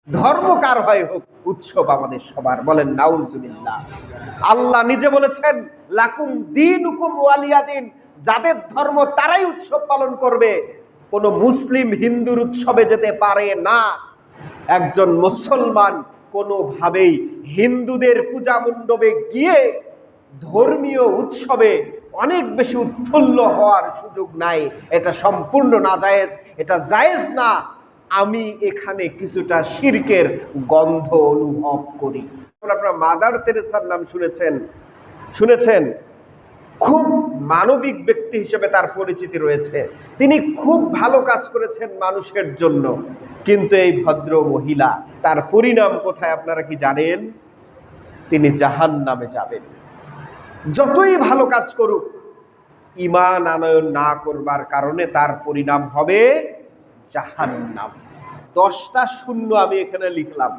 ধর্ম কার হয় হোক, উৎসব আমাদের সবার। বলেন নাউজুবিল্লাহ। আল্লাহ নিজে বলেছেন লাকুম দীনুকুম ওয়ালিয়া দিন, যাদের ধর্ম তারাই উৎসব পালন করবে। কোন মুসলিম হিন্দুর উৎসবে যেতে পারে না। একজন মুসলমান কোনোভাবেই হিন্দুদের পূজা মণ্ডপে গিয়ে ধর্মীয় উৎসবে অনেক বেশি উৎফুল্ল হওয়ার সুযোগ নাই। এটা সম্পূর্ণ নাজায়েজ, এটা জায়েজ না। আমি এখানে কিছুটা শিরকের গন্ধ অনুভব করি। আপনারা মাদার তেরেসার নাম শুনেছেন। খুব মানবিক ব্যক্তি হিসেবে তার পরিচিতি রয়েছে। তিনি খুব ভালো কাজ করেছেন মানুষের জন্য। কিন্তু এই ভদ্র মহিলা, তার পরিণাম কোথায় আপনারা কি জানেন? তিনি জাহান্নামে যাবেন। যতই ভালো কাজ করুক, ঈমান আনয়ন না করবার কারণে তার পরিণাম হবে জাহান্নাম। 10টা শূন্য আমি এখানে লিখলাম,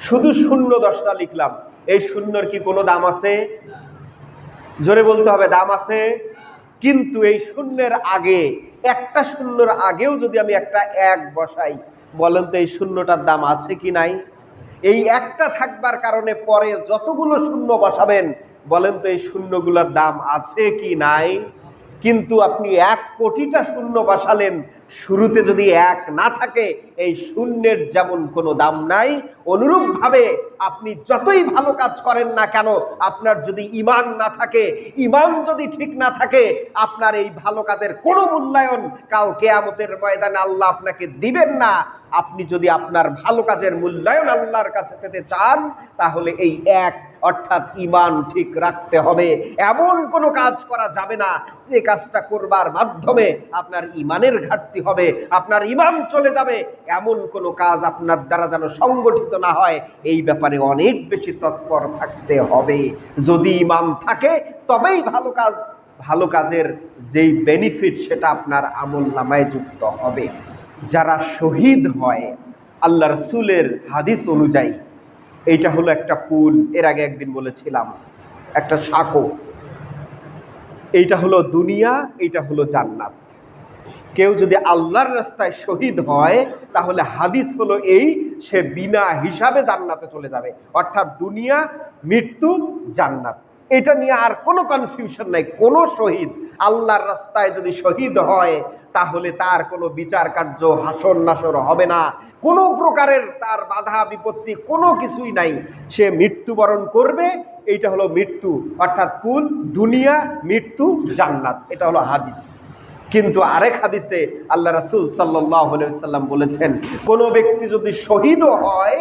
শুধু শূন্য 10টা লিখলাম। এই শূন্যর কি কোনো দাম আছে? জোরে বলতে হবে, দাম আছে। কিন্তু এই শূন্যের আগে, একটা শূন্যর আগেও যদি আমি একটা এক বসাই, বলেন তো এই শূন্যটার দাম আছে কি নাই? এই একটা থাকবার কারণে পরে যতগুলো শূন্য বসাবেন, বলেন তো এই শূন্যগুলোর দাম আছে কি নাই? কিন্তু আপনি 1 কোটিটা শূন্য বসালেন, শুরুতে যদি এক না থাকে, এই শূন্যের যেমন কোনো দাম নাই, অনুরূপভাবে আপনি যতই ভালো কাজ করেন না কেন, আপনার যদি ঈমান না থাকে, ঈমান যদি ঠিক না থাকে, আপনার এই ভালো কাজের কোনো মূল্যায়ন কাল কিয়ামতের ময়দানে আল্লাহ আপনাকে দিবেন না। আপনি যদি আপনার ভালো কাজের মূল্যায়ন আল্লাহর কাছে পেতে চান, তাহলে এই এক অর্থাৎ ঈমান ঠিক রাখতে হবে। এমন কোনো কাজ করা যাবে না যে কাজটা করবার মাধ্যমে আপনার ঈমানের ঘাটতি হবে, আপনার ঈমান চলে যাবে। এমন কোনো কাজ আপনার দ্বারা যেন সংগঠিত না হয়, এই ব্যাপারে অনেক বেশি তৎপর থাকতে হবে। যদি ঈমান থাকে তবেই ভালো কাজের যেই বেনিফিট সেটা আপনার আমলনামায় যুক্ত হবে। যারা শহীদ হয়, আল্লাহ রাসূলের হাদিস অনুযায়ী এইটা হলো একটা পুল, এর আগে একদিন বলেছিলাম, একটা সাঁকো। এইটা হলো দুনিয়া, এইটা হলো জান্নাত। কেউ যদি আল্লাহর রাস্তায় শহীদ হয়, তাহলে হাদিস হলো এই, সে বিনা হিসাবে জান্নাতে চলে যাবে। অর্থাৎ দুনিয়া, মৃত্যু, জান্নাত, এটা নিয়ে আর কোনো কনফিউশন নাই। কোনো শহীদ আল্লাহর রাস্তায় যদি শহীদ হয়, তাহলে তার কোনো বিচার কার্য, হাসর নাসর হবে না, কোনো প্রকারের তার বাধা বিপত্তি কোনো কিছুই নাই। সে মৃত্যুবরণ করবে। এইটা হলো মৃত্যু, অর্থাৎ কুল, দুনিয়া, মৃত্যু, জান্নাত। এটা হলো হাদিস। কিন্তু আরেক হাদিসে আল্লাহ রাসূল সাল্লাল্লাহু আলাইহি ওয়াসাল্লাম বলেছেন, কোনো ব্যক্তি যদি শহীদও হয়,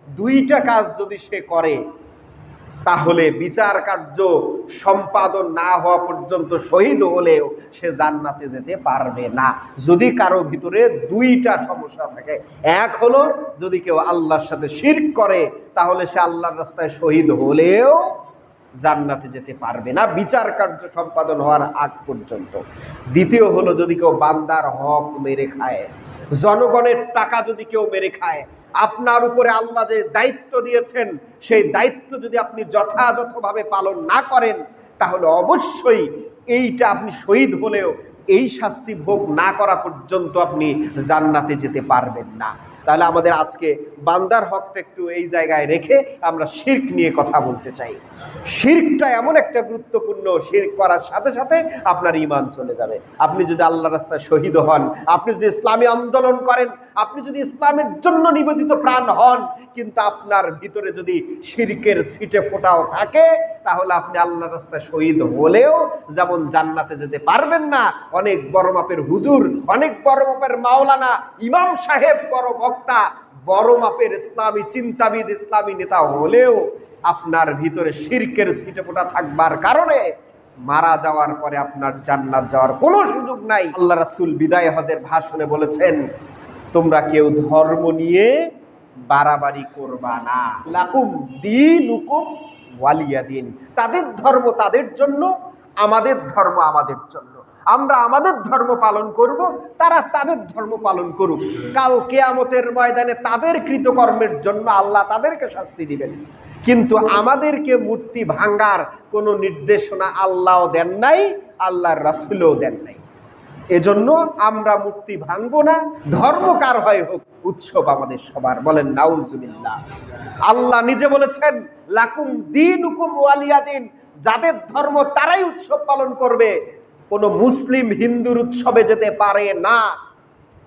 2টা কাজ যদি সে করে, তাহলে বিচার কার্য সম্পাদন না হওয়া পর্যন্ত শহীদ হলেও সে জান্নাতে যেতে পারবে না। যদি কারো ভিতরে 2টা সমস্যা থাকে, এক হলো যদি কেউ আল্লাহর সাথে শিরক করে, তাহলে সে আল্লাহর রাস্তায় শহীদ হলেও জান্নাতে যেতে পারবে না বিচার কার্য সম্পাদন হওয়ার আগ পর্যন্ত। দ্বিতীয় হলো যদি কেউ বান্দার হক মেরে খায়, জনগণের টাকা যদি কেউ মেরে খায়, আপনার উপরে আল্লাহ যে দায়িত্ব দিয়েছেন, সেই দায়িত্ব যদি আপনি যথাযথভাবে পালন না করেন, তাহলে অবশ্যই এইটা আপনি শহীদ হলেও এই শাস্তি ভোগ না করা পর্যন্ত আপনি জান্নাতে যেতে পারবেন না। তাহলে আমাদের আজকে বান্দার হকটা একটু এই জায়গায় রেখে আমরা শিরক নিয়ে কথা বলতে চাই। শিরকটা এমন একটা গুরুত্বপূর্ণ, শিরক করার সাথে সাথে আপনার ঈমান চলে যাবে। আপনি যদি আল্লাহর রাস্তায় শহীদ হন, আপনি যদি ইসলামী আন্দোলন করেন, আপনি যদি ইসলামের জন্য নিবেদিত প্রাণ হন, কিন্তু আপনার ভিতরে যদি শিরকের ছিটে ফোঁটাও থাকে, তাহলে আপনি আল্লাহর রাস্তায় শহীদ হলেও যেমন জান্নাতে যেতে পারবেন না। অনেক বড় মাপের হুজুর, অনেক বড় মাপের মাওলানা, ইমাম সাহেব, বড় বক্তা, বড় মাপের ইসলামী চিন্তাবিদ, ইসলামী নেতা হলেও আপনার ভিতরে শিরকের ছিটেফোঁটা থাকবার কারণে মারা যাওয়ার পরে আপনার জান্নাত যাওয়ার কোনো সুযোগ নাই। আল্লাহ রাসূল বিদায় হজের ভাষণে বলেছেন, তোমরা কেউ ধর্ম নিয়ে বাড়াবাড়ি করবা না। লাকুম দীনুকুম ওয়ালিয়া দিন। তাদের ধর্ম তাদের জন্য, আমাদের ধর্ম আমাদের জন্য। আমরা আমাদের ধর্ম পালন করব, তারা তাদের ধর্ম পালন করুক। কাল কিয়ামতের ময়দানে তাদের কৃতকর্মের জন্য আল্লাহ তাদেরকে শাস্তি দিবেন। কিন্তু আমাদেরকে মূর্তি ভাঙার কোনো নির্দেশনা আল্লাহও দেন নাই, আল্লাহর রাসূলও দেন নাই। এজন্য আমরা মূর্তি ভাঙবো না, ধর্ম কার হয় হোক, উৎসব আমাদের সবার। বলেন নাউজুবিল্লাহ। আল্লাহ নিজে বলেছেন লাকুম দীনুকুম ওয়ালিয়া দিন, যাদের ধর্ম তারাই উৎসব পালন করবে। কোনো মুসলিম হিন্দুর উৎসবে যেতে পারে না।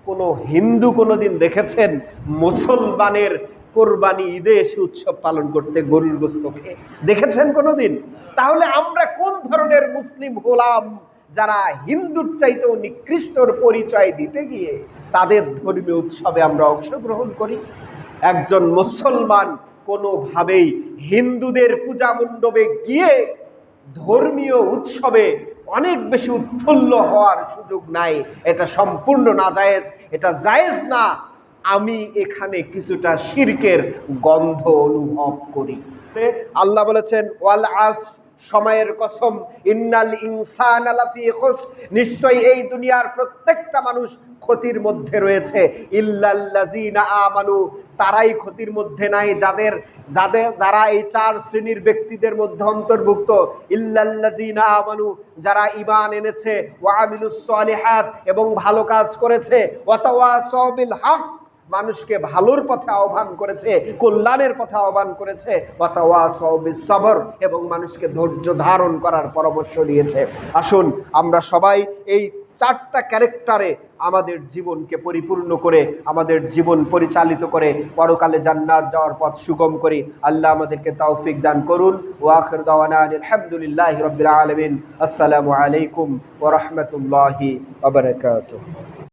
কোনো হিন্দু কোনোদিন দেখেছেন মুসলমানের কোরবানি ঈদে এসে উৎসব পালন করতে, গরুর গোশত খেয়ে দেখেছেন কোনোদিন? তাহলে আমরা কোন ধরনের মুসলিম হলাম যারা হিন্দুর চাইতেও নিকৃষ্টর পরিচয় দিতে গিয়ে তাদের ধর্মীয় উৎসবে আমরা অংশগ্রহণ করি? একজন মুসলমান কোনোভাবেই হিন্দুদের পূজা মণ্ডপে গিয়ে ধর্মীয় উৎসবে অনেক বেশি উৎফুল্ল হওয়ার সুযোগ নাই। এটা সম্পূর্ণ নাজায়েজ, এটা জায়েজ না। আমি এখানে কিছুটা শিরকের গন্ধ অনুভব করি। আল্লাহ বলেছেন ওয়াল আসর, সময়ের কসম, ইন্নাল ইনসানা লাফি খুসর, নিশ্চয়ই এই দুনিয়ার প্রত্যেকটা মানুষ ক্ষতির মধ্যে রয়েছে। ইল্লাল্লাযিনা আমানু, তারাই ক্ষতির মধ্যে নাই যারা এই চার শ্রেণীর ব্যক্তিদের মধ্যে অন্তর্ভুক্ত। ইল্লাল্লাযিনা আমানু, যারা ঈমান এনেছে, ওয়া আমিলুস সলিহাত, এবং ভালো কাজ করেছে, ওয়া তাওয়াসাউ বিল হক, মানুষকে ভালোর পথে আহ্বান করেছে, কল্যাণের পথে আহ্বান করেছে, ওয়া তাওয়াসাউ বিস সবর, এবং মানুষকে ধৈর্য ধারণ করার পরামর্শ দিয়েছে। আসুন আমরা সবাই এই চারটা ক্যারেক্টারে আমাদের জীবনকে পরিপূর্ণ করে, আমাদের জীবন পরিচালিত করে পরকালে জান্নাত যাওয়ার পথ সুগম করি। আল্লাহ আমাদেরকে তৌফিক দান করুন। ওয়া আখির দাওয়ানা আলহামদুলিল্লাহি রাব্বিল আলামিন। আসসালামু আলাইকুম ওয়া রাহমাতুল্লাহি ওয়া বারাকাতুহু।